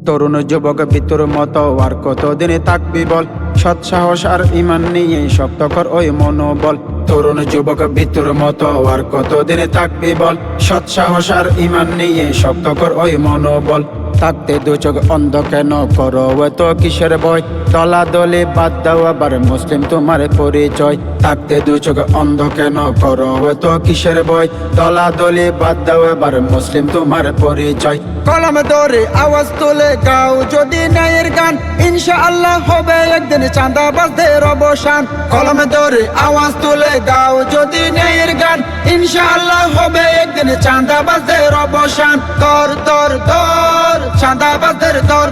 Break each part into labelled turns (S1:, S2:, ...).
S1: তরুণ যুবক ভিতর মতো আর কতদিনে থাকবি বল, সৎ সাহস আর ইমান নিয়ে শক্ত কর ওই মনোবল। তরুণ যুবক ভিতর মতো আর কতদিনে থাকবি বল, সৎ সাহস আর ইমান নিয়ে শক্ত কর ওই মনোবল। থাকতে দু চোখ অন্ধ কেন করো এত কিসের ভয়, দলাদলি বাদ দাও আবার মুসলিম তোমার পরিচয়। থাকতে দু চোখ অন্ধ কেন করো এত কিসের ভয়, দলাদলি বাদ দাও আবার মুসলিম তোমার পরিচয়। কলম ধরে আওয়াজ তুলে গাও যদি ন্যায়ের গান, ইনশাআল্লাহ হবে একদিন চাঁদাবাজদের অবসান। কলম ধরে আওয়াজ তুলে গাও যদি ন্যায়ের গান, ইনশাআল্লাহ হবে একদিন চাঁদাবাজদের অবসান। দর দর দর চাঁদাবাজদের দর,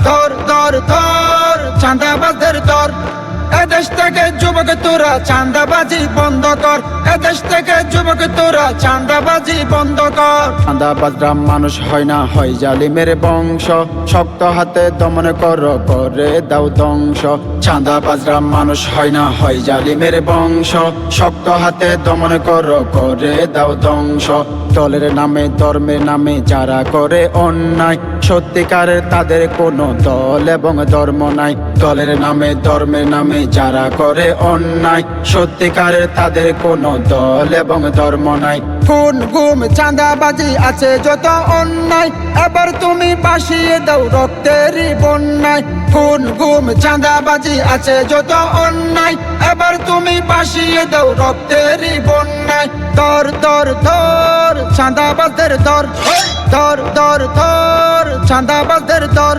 S1: দর দর দর চাঁদাবাজদের দর। এদেশ থেকে যুবক তোরা চাঁদাবাজি বন্ধ কর, এদেশ থেকে যুবক তোরা চাঁদাবাজি বন্ধ কর। চাঁদাবাজরা মানুষ হয় না, হয় জালিমের বংশ, শক্ত হাতে দমন কর করে দাও ধ্বংস। চাঁদাবাজরা মানুষ হয় না, হয় জালিমের বংশ, শক্ত হাতে দমন কর করে দাও ধ্বংস। দলের নামে ধর্মের নামে যারা করে অন্যায়, সত্যিকারের তাদের কোনো দল এবং ধর্ম নাই। দলের নামে ধর্মের নামে যারা করে অন্যায়, সত্যিকারের তাদের কোনো দল এবং ধর্ম নাই। খুন গুম চাঁদাবাজি আছে যত অন্যায়, এবার তুমি ভাসিয়ে দাও রক্তেরই বন্যায়। খুন গুম চাঁদাবাজি আছে যত অন্যায়, এবার তুমি ভাসিয়ে দাও রক্তেরই বন্যায়। দর দর দর চাঁদাবাজদের দর, দর দর দর চাঁদাবাজদের দর।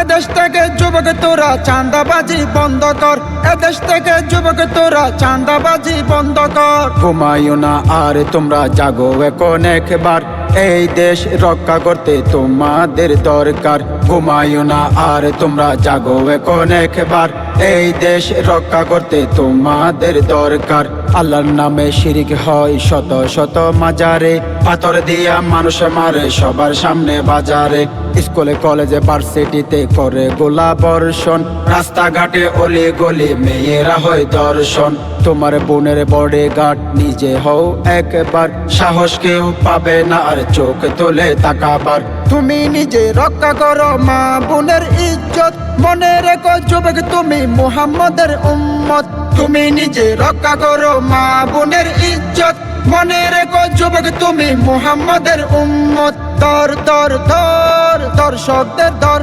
S1: এদেশ থেকে যুবক তোরা চাঁদাবাজি বন্ধ কর, এদেশ থেকে যুবক তোরা চাঁদাবাজি বন্ধ কর। ঘুমায়ো না আর তোমরা জাগো এখন একবার, এই দেশ রক্ষা করতে তোমাদের দরকার। ঘুমায়ো না আর তোমরা জাগো এখন একবার, এই দেশ রক্ষা করতে তোমাদের দরকার। আল্লাহর নামে শিরিক হয় শত শত মাজারে, পাথর দিয়া মানুষ মারে সবার সামনে বাজারে। স্কুলে কলেজে ভার্সিটিতে করে গোলা বর্ষণ, রাস্তাঘাটে অলি গলি মেয়েরা হয় দর্শন। তোমার বোনের বডি গার্ড নিজে হও একবার, সাহস কেউ পাবে না আর চোখ তোলে তাকাবার। তুমি নিজে রক্ষা করো মা বোনের ইজ্জত, মনে রেখো যুবক তুমি মুহাম্মদের উম্মত। তুমি নিজে রক্ষা করো মা বোনের ইজ্জত, মনে রেখো যুবক তুমি মুহাম্মদের উম্মত। দর দর দর দর্শকদের দর,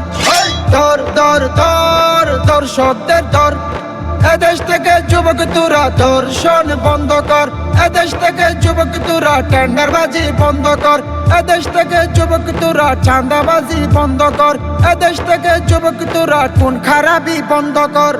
S1: দর দর দর দর্শকদের দর। এদেশ থেকে যুবক তোরা ধর্ষণ বন্ধ কর, এদেশ থেকে যুবক তোরা টেন্ডারবাজি বন্ধ কর, এদেশ থেকে যুবক তোরা চাঁদাবাজি বন্ধ কর, এদেশ থেকে যুবক তোরা খুন খারাপি বন্ধ কর।